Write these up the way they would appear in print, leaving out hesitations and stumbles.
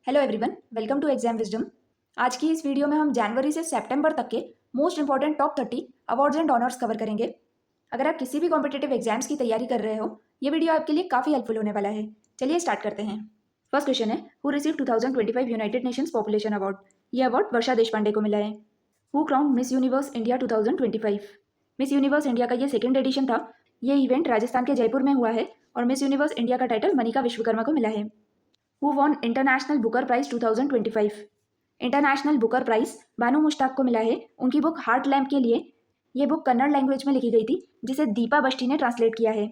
Hello everyone, welcome to exam wisdom. आज की इस वीडियो में हम जनवरी से सितंबर तक के most important top 30 awards and honours cover करेंगे। अगर आप किसी भी कॉम्पिटिटिव एग्जाम्स की तैयारी कर रहे हो, ये वीडियो आपके लिए काफ़ी हेल्पफुल होने वाला है। चलिए स्टार्ट करते हैं। फर्स्ट क्वेश्चन है, who receive 2025 United Nations population award. ये अवार्ड वर्षा देशपांडे को मिला है। Who crowned miss universe India 2025। Miss universe India का ये सेकेंड एडिशन था। ये इवेंट राजस्थान के जयपुर में हुआ है और मिस यूनिवर्स इंडिया का टाइटल मनिका विश्वकर्मा को मिला है। Who won international Booker prize 2025। International Booker prize Banu Mushtaq को मिला है उनकी बुक हार्ट लैम्प के लिए। ये बुक कन्नड़ लैंग्वेज में लिखी गई थी जिसे दीपा बस्टी ने ट्रांसलेट किया है।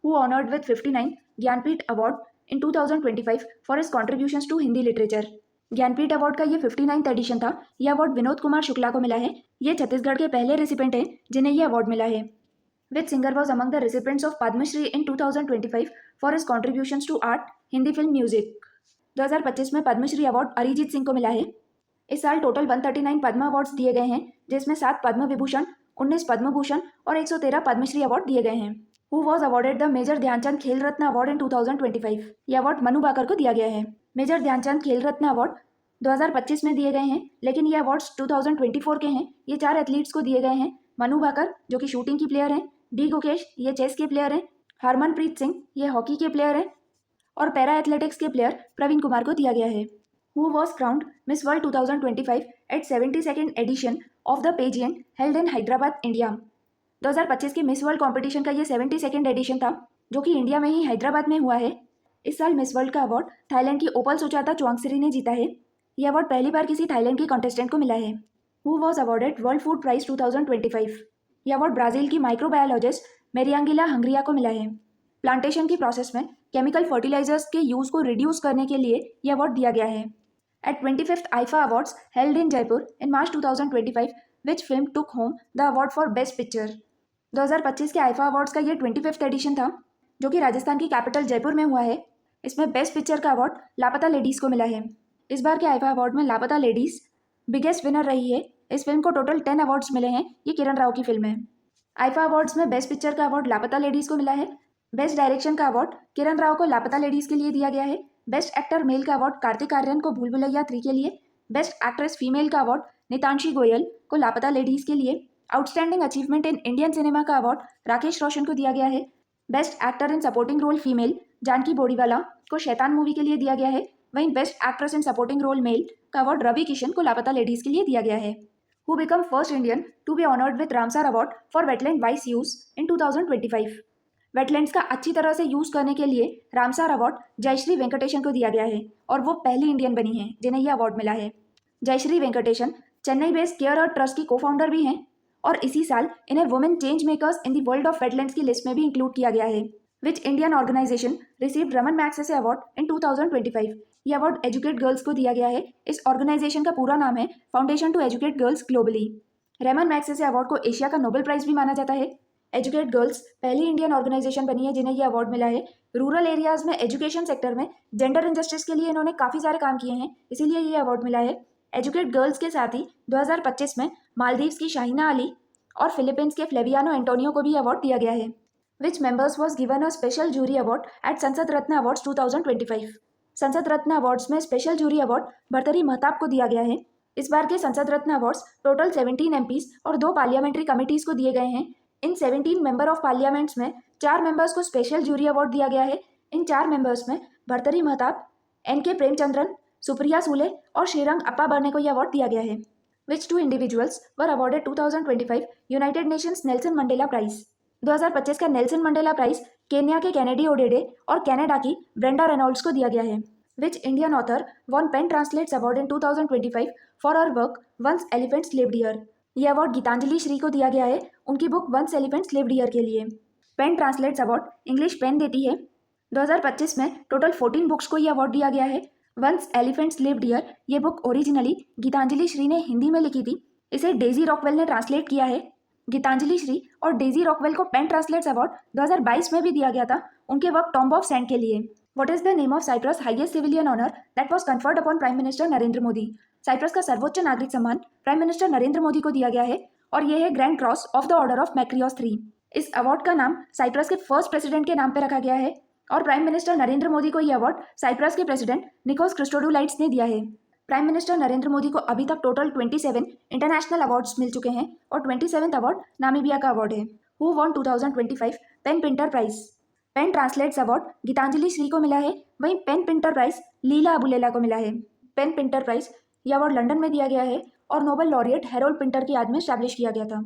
Who honoured with 59 Jnanpith award in 2025 for his contributions to Hindi literature. Jnanpith award का ये 59th एडिशन था। यह अवार्ड विनोद कुमार शुक्ला को मिला है। ये छत्तीसगढ़ के पहले रेसिपेंट हैं जिन्हें यह अवार्ड मिला है। Which singer was among the recipients of Padma Shri in 2025 for his contributions to art, Hindi film, music. 2025 में पद्मश्री अवार्ड अरिजीत सिंह को मिला है। इस साल टोटल 139 पद्म अवार्ड्स दिए गए हैं जिसमें 7 पद्म विभूषण, 19 पद्म भूषण और 113 पद्मश्री अवार्ड दिए गए हैं। Who was awarded the major Dhyan Chand Khel Ratna award in 2025। यह अवार्ड मनु भाकर को दिया गया है। मेजर ध्यानचंद खेल रत्न अवार्ड 2025 में दिए गए हैं, लेकिन ये अवार्ड्स 2024 के हैं। ये 4 एथलीट्स को दिए गए हैं। मनु भाकर जो कि शूटिंग की प्लेयर हैं, डी गुकेश ये चेस के प्लेयर हैं, हरमनप्रीत सिंह ये हॉकी के प्लेयर हैं और पैरा एथलेटिक्स के प्लेयर प्रवीण कुमार को दिया गया है। Who was crowned Miss World 2025 at 72nd edition of the pageant held in Hyderabad, India. 2025 के मिस वर्ल्ड कॉम्पिटिशन का ये 72nd एडिशन था जो कि इंडिया में ही हैदराबाद में हुआ है। इस साल मिस वर्ल्ड का अवार्ड थाईलैंड की ओपल सुचाता चुआंगसिरी ने जीता है। यह अवार्ड पहली बार किसी थाईलैंड की कॉन्टेस्टेंट को मिला है। Who was awarded world food prize 2025। यह अवार्ड ब्राजील की माइक्रोबायोलॉजिस्ट मेरियांगिला हंगरिया को मिला है। प्लांटेशन की प्रोसेस में केमिकल फर्टिलाइजर्स के यूज को रिड्यूस करने के लिए यह अवार्ड दिया गया है। At 25th IIFA awards held in Jaipur in March 2025 which film took home the award for best picture. 2025 के आईफा अवार्ड्स का ये 25th एडिशन था जो कि राजस्थान की कैपिटल जयपुर में हुआ है। इसमें बेस्ट पिक्चर का अवार्ड लापता लेडीज़ को मिला है। इस बार के आईफा अवार्ड में लापता लेडीज़ बिगेस्ट विनर रही है। इस फिल्म को टोटल 10 अवार्ड्स मिले हैं। ये किरण राव की फिल्म है। आईफा अवार्ड्स में बेस्ट पिक्चर का अवार्ड लापता लेडीज़ को मिला है। बेस्ट डायरेक्शन का अवार्ड किरण राव को लापता लेडीज़ के लिए दिया गया है। बेस्ट एक्टर मेल का अवार्ड कार्तिक आर्यन को भूल भुलैया 3 के लिए। बेस्ट एक्ट्रेस फीमेल का अवार्ड नितांशी गोयल को लापता लेडीज़ के लिए। Outstanding achievement in Indian cinema का अवार्ड राकेश रोशन को दिया गया है। Best actor in supporting role female Janki Boriwala को शैतान मूवी के लिए दिया गया है। वहीं best actress in supporting role male का अवार्ड रवि किशन को लापता लेडीज़ के लिए दिया गया है। Who become first Indian to be honoured with Ramsar award for wetland wise use in 2025। Wetlands का अच्छी तरह से यूज करने के लिए रामसर अवार्ड जयश्री वेंकटेशन को दिया गया है और वो पहली इंडियन बनी है जिन्हें यह अवार्ड मिला है। Jayashree Venkatesan Chennai based care earth trust की को फाउंडर भी हैं और इसी साल इन्हें women change makers in the world of wetlands की लिस्ट में भी इंक्लूड किया गया है। Which Indian organisation received Raman Magsaysay award in 2025। यह अवार्ड एजुकेट गर्ल्स को दिया गया है। इस ऑर्गेनाइजेशन का पूरा नाम है foundation to educate girls globally. Raman Magsaysay award को एशिया का नोबेल प्राइज भी माना जाता है। एजुकेट गर्ल्स पहली इंडियन ऑर्गेनाइजेशन बनी है जिन्हें यह अवार्ड मिला है। रूरल एरियाज में एजुकेशन सेक्टर में जेंडर इंजस्टिस के लिए इन्होंने काफ़ी सारे काम किए हैं, इसीलिए ये अवार्ड मिला है। एजुकेट गर्ल्स के साथ ही 2025 में मालदीव्स की शाहिना अली और फिलीपींस के फ्लेवियानो एंटोनियो को भी अवार्ड दिया गया है। Which members was given a special jury award at Sansad Ratna awards 2025। Sansad Ratna awards में special jury award Bhartruhari Mahtab को दिया गया है। इस बार के संसद रत्न अवार्ड्स टोटल 17 MPs और 2 पार्लियामेंट्री कमिटीज़ को दिए गए हैं। इन 17 मेंबर ऑफ पार्लियामेंट्स में 4 मेंबर्स को स्पेशल जूरी अवार्ड दिया गया है। इन 4 मेंबर्स में भर्तरी महताब, NK प्रेमचंद्रन, सुप्रिया सूले और श्रीरंग अप्पा बर्ने को यह अवार्ड दिया गया है। Which 2 individuals were awarded 2025 United Nations Nelson Mandela prize. 2025 का नेल्सन मंडेला प्राइज केन्या के कैनेडी ओडेडे और कनाडा की ब्रेंडा रेनॉल्ड्स को दिया गया है। Which Indian author won PEN translates award in 2025 for her work once elephants lived here. यह award Geetanjali Shree को दिया गया है उनकी book once elephants lived here के लिए। PEN translates award English pen देती है। 2025 में टोटल 14 बुक्स को यह अवार्ड दिया गया है। वंस एलिफेंट्स लिव्ड हियर ये बुक ओरिजिनली गीतांजलि श्री ने हिंदी में लिखी थी। इसे डेजी रॉकवेल ने ट्रांसलेट किया है। गीतांजलि श्री और डेजी रॉकवेल को पेन ट्रांसलेट्स अवार्ड 2022 में भी दिया गया था उनके वर्क टॉम्ब ऑफ सैंड के लिए। What is the name of Cyprus highest civilian honour that was conferred upon prime minister Narendra Modi. Cyprus का सर्वोच्च नागरिक सम्मान प्राइम मिनिस्टर नरेंद्र मोदी को दिया गया है और यह है Grand Cross of the Order of Makarios 3। इस अवार्ड का नाम साइप्रस के फर्स्ट प्रेसिडेंट के नाम पर रखा गया है और प्राइम मिनिस्टर नरेंद्र मोदी को ये अवार्ड साइप्रस के प्रेसिडेंट निकोस क्रिस्टोडुलाइड्स ने दिया है। प्राइम मिनिस्टर नरेंद्र मोदी को अभी तक टोटल 27 इंटरनेशनल अवार्ड्स मिल चुके हैं और 27th अवार्ड नामीबिया का अवार्ड है। Who won 2025 PEN Pinter prize? PEN translates award Geetanjali Shree को मिला है, वहीं PEN Pinter prize Leila Aboulela को मिला है। पेन पिंटर प्राइज यह अवार्ड लंदन में दिया गया है और नोबेल लॉरिएट हैरोल्ड पिंटर की याद में स्टैब्लिश किया गया था।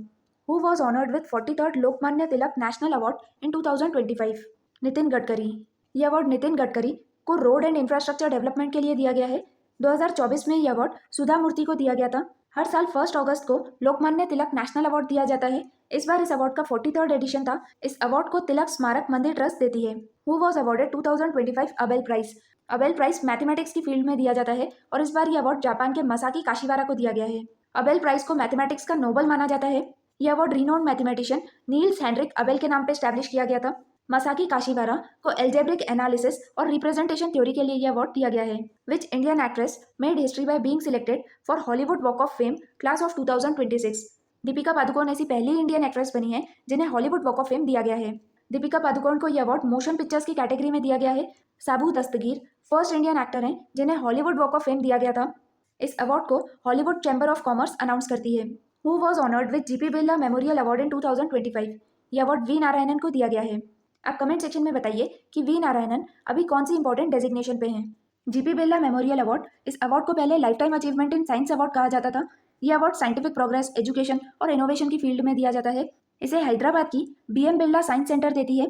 Who was honoured with 43rd Lokmanya Tilak national award in 2025? Nitin Gadkari. यह अवार्ड नितिन गडकरी को रोड एंड इंफ्रास्ट्रक्चर डेवलपमेंट के लिए दिया गया है। 2024 में यह अवार्ड सुधा मूर्ति को दिया गया था। हर साल 1 अगस्त को लोकमान्य तिलक नेशनल अवार्ड दिया जाता है। इस बार इस अवार्ड का 43rd एडिशन था। इस अवार्ड को तिलक स्मारक मंदिर ट्रस्ट देती है। Who was awarded 2025 Abel prize? Abel prize mathematics की फील्ड में दिया जाता है और इस बार यह अवार्ड जापान के मसाकी काशीवारा को दिया गया है। अबेल प्राइज को मैथमेटिक्स का नोबल माना जाता है। यह award renowned mathematician Niels Henrik Abel के नाम पर स्टैब्लिश किया गया था। मसाकी काशीवारा को एल्जेब्रिक एनालिसिस और रिप्रेजेंटेशन थ्योरी के लिए यह अवार्ड दिया गया है। Which Indian actress made history by being selected for Hollywood walk of fame class of 2026? Deepika Padukone ऐसी पहली इंडियन एक्ट्रेस बनी है जिन्हें हॉलीवुड वॉक ऑफ फेम दिया गया है। दीपिका पादुकोण को यह अवार्ड मोशन पिक्चर्स की कैटेगरी में दिया गया है। साबू दस्तगीर फर्स्ट इंडियन एक्टर हैं जिन्हें हॉलीवुड वॉक ऑफ फेम दिया गया था। इस अवार्ड को Hollywood chamber of commerce announce करती है। Who was honoured with GP Birla memorial award in 2025? यह अवार्ड वी नारायणन को दिया गया है। आप कमेंट सेक्शन में बताइए कि वी नारायणन अभी कौन सी इंपॉर्टेंट डेजिग्नेशन पे हैं। जीपी बिरला मेमोरियल अवार्ड, इस अवार्ड को पहले life time achievement in science award कहा जाता था। यह अवार्ड साइंटिफिक प्रोग्रेस, एजुकेशन और इनोवेशन की फील्ड में दिया जाता है। इसे हैदराबाद की बीएम बिरला साइंस सेंटर देती है।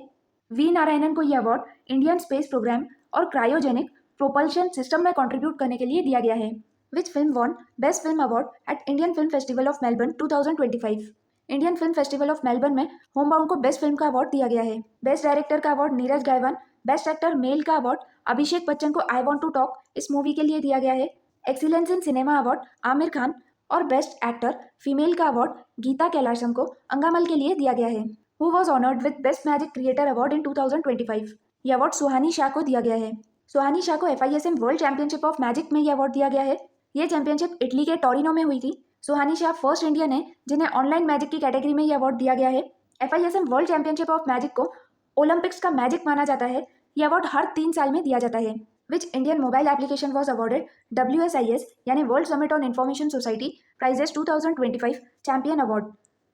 वी नारायणन को यह अवार्ड इंडियन स्पेस प्रोग्राम और क्रायोजेनिक प्रोपल्शन सिस्टम में कंट्रीब्यूट करने के लिए दिया गया है। Which film won best film award at Indian Film Festival of Melbourne 2025? Indian Film Festival of Melbourne में होमबाउंड को बेस्ट फिल्म का अवार्ड दिया गया है। बेस्ट डायरेक्टर का award Neeraj Ghaywan, best actor male का अवार्ड अभिषेक बच्चन को आई वॉन्ट टू टॉक इस मूवी के लिए दिया गया है। Excellence in cinema award Aamir Khan और बेस्ट एक्टर फीमेल का अवार्ड गीता कैलाशम को अंगामल के लिए दिया गया है। Who was honoured with best magic creator award in 2025? यह अवार्ड सुहानी शाह को दिया गया है। सुहानी शाह को FISM world championship of magic में यह अवार्ड दिया गया है। यह चैंपियनशिप इटली के टोरिनो में हुई थी। सुहानी शाह फर्स्ट इंडियन है जिन्हें ऑनलाइन मैजिक की कैटेगरी में यह अवार्ड दिया गया है। FISM world championship of magic को ओलंपिक्स का मैजिक माना जाता है। यह अवार्ड हर 3 साल में दिया जाता है। Which Indian mobile application was awarded WSIS यानी world summit on information society prizes 2025 champion award?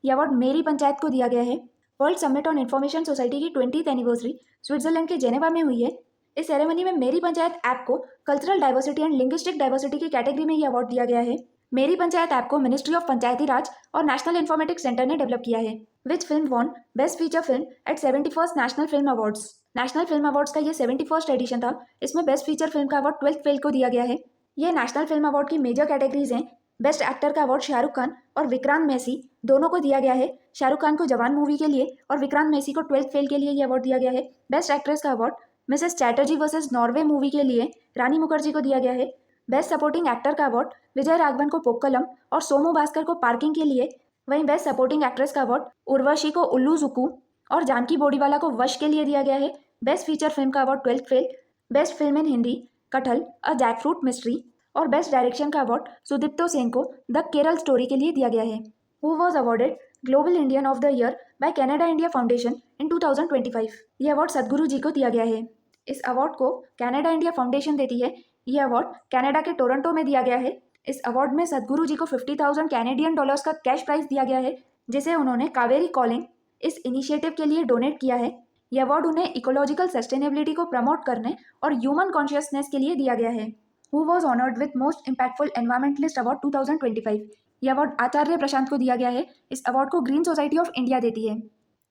यह अवार्ड मेरी पंचायत को दिया गया है। World summit on information society की 20th एनिवर्सरी स्विट्जरलैंड के जेनेवा में हुई है। इस सेरेमनी में मेरी पंचायत ऐप को cultural diversity and linguistic diversity की कैटेगरी में यह अवार्ड दिया गया है। मेरी पंचायत ऐप को मिनिस्ट्री ऑफ पंचायती राज और नेशनल इन्फॉर्मेटिक्स सेंटर ने डेवलप किया है। Which film won best feature film at 71st national film awards? National film awards का ये 71st एडिशन था। इसमें बेस्ट फीचर फिल्म का अवार्ड 12th फेल को दिया गया है। ये नेशनल फिल्म अवार्ड की मेजर कैटेगरीज हैं। बेस्ट एक्टर का अवार्ड शाहरुख खान और विक्रांत मैसी दोनों को दिया गया है। शाहरुख खान को जवान मूवी के लिए और विक्रांत मैसी को 12th फेल के लिए यह अवार्ड दिया गया है। बेस्ट एक्ट्रेस का award Mrs Chatterjee versus Norway movie के लिए रानी मुखर्जी को दिया गया है। बेस्ट सपोर्टिंग एक्टर का अवार्ड विजय राघवन को पोक्कलम और सोमू भास्कर को पार्किंग के लिए, वहीं बेस्ट सपोर्टिंग एक्ट्रेस का अवार्ड उर्वशी को उल्लू जुकू और जानकी बोडीवाला को वश के लिए दिया गया है। बेस्ट फीचर फिल्म का award 12th fail. Best film in Hindi Kathal a jackfruit mystery और बेस्ट डायरेक्शन का अवार्ड सुदीप्तो सेन को द केरल स्टोरी के लिए दिया गया है। Who was awarded global Indian of the year by Canada India foundation in 2025? यह अवार्ड सदगुरु जी को दिया गया है। इस अवार्ड को कनाडा इंडिया फाउंडेशन देती है। यह अवार्ड कनाडा के टोरंटो में दिया गया है। इस अवार्ड में सदगुरु जी को 50,000 कैनेडियन डॉलर्स का कैश प्राइज दिया गया है जिसे उन्होंने कावेरी कॉलिंग इस इनिशिएटिव के लिए डोनेट किया है। यह अवार्ड उन्हें इकोलॉजिकल सस्टेनेबिलिटी को प्रमोट करने और ह्यूमन कॉन्शियसनेस के लिए दिया गया है। Who was honoured with most impactful environmentalist award 2025? यह अवार्ड आचार्य प्रशांत को दिया गया है। इस अवार्ड को ग्रीन सोसाइटी ऑफ इंडिया देती है।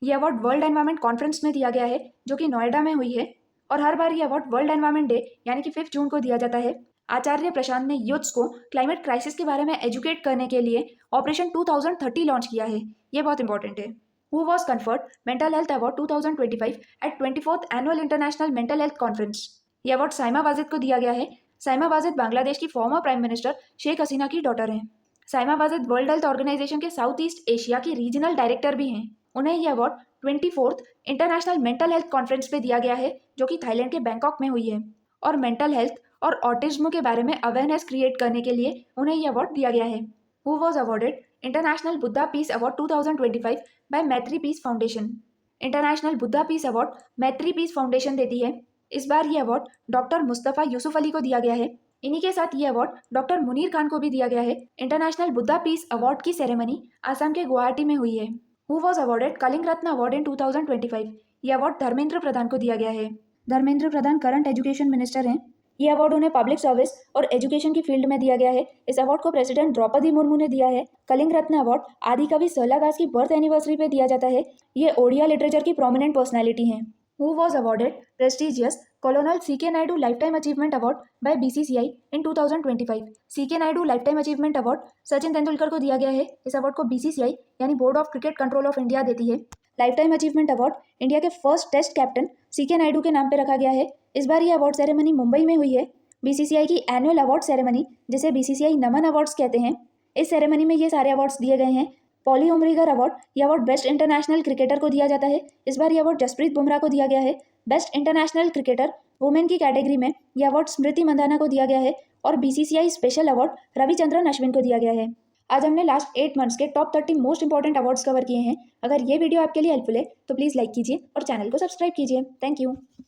यह अवार्ड वर्ल्ड एनवायरमेंट कॉन्फ्रेंस में दिया गया है जो कि नोएडा में हुई है और हर बार यह अवार्ड वर्ल्ड एनवायरमेंट डे यानी कि 5 जून को दिया जाता है। आचार्य प्रशांत ने यूथ्स को क्लाइमेट क्राइसिस के बारे में एजुकेट करने के लिए ऑपरेशन 2030 लॉन्च किया है। ये बहुत इंपॉर्टेंट है। Who was conferred mental health award 2025 at 24th annual international mental health conference? यह अवार्ड साइमा वाजिद को दिया गया है। साइमा वाजिद बांग्लादेश की former prime minister Sheikh Hasina की डॉटर हैं। Saima Wazed world health organisation के साउथ ईस्ट एशिया की रीजनल डायरेक्टर भी हैं। उन्हें यह award 24th international mental health conference पे दिया गया है जो कि थाईलैंड के बैंकॉक में हुई है और मेंटल हेल्थ और ऑटिज्म के बारे में अवेयरनेस क्रिएट करने के लिए उन्हें यह अवार्ड दिया गया है। Who was awarded international Buddha peace award 2025 by Maitri peace foundation? International Buddha peace award Maitri peace foundation देती है। इस बार ये अवार्ड डॉक्टर मुस्तफ़ा यूसुफ अली को दिया गया है। इन्हीं के साथ ये अवार्ड डॉक्टर मुनीर खान को भी दिया गया है। इंटरनेशनल बुद्धा पीस अवार्ड की सेरेमनी आसाम के गुवाहाटी में हुई है। Who was awarded Kalinga Ratna award in 2025? ये अवार्ड धर्मेंद्र प्रधान को दिया गया है। Dharmendra Pradhan current education minister हैं। ये अवार्ड उन्हें पब्लिक सर्विस और एजुकेशन की फील्ड में दिया गया है। इस अवार्ड को प्रेसिडेंट द्रौपदी मुर्मू ने दिया है। कलिंग रत्न अवार्ड आदिकवि सरलादास की बर्थ एनिवर्सरी पे दिया जाता है। ये ओडिया लिटरेचर की प्रोमिनेंट पर्सनैलिटी हैं। Who was awarded prestigious colonel C K. Naidu lifetime achievement award by BCCI in 2025? C K. Naidu lifetime achievement award Sachin Tendulkar को दिया गया है। इस अवार्ड को बीसीसीआई यानी board of cricket control of India देती है। लाइफटाइम अचीवमेंट अवार्ड इंडिया के first test captain C K. Naidu के नाम पे रखा गया है। इस बार ये अवार्ड सेरेमनी मुंबई में हुई है। बीसीसीआई की एनुअल अवार्ड सेरेमनी, जिसे बीसीसीआई नमन अवार्ड्स कहते हैं, इस सेरेमनी में ये सारे अवार्ड्स दिए गए हैं। पॉली उमरीगर अवार्ड, ये अवार्ड बेस्ट इंटरनेशनल क्रिकेटर को दिया जाता है। इस बार ये अवार्ड जसप्रीत बुमराह को दिया गया है। बेस्ट इंटरनेशनल क्रिकेटर वुमेन की कैटेगरी में ये अवार्ड स्मृति मंदाना को दिया गया है और BCCI special award Ravichandran Ashwin को दिया गया है। आज हमने लास्ट 8 मंथ्स के top 30 most important awards cover किए हैं। अगर ये वीडियो आपके लिए हेल्पफुल है तो प्लीज़ लाइक कीजिए और चैनल को सब्सक्राइब कीजिए। Thank you.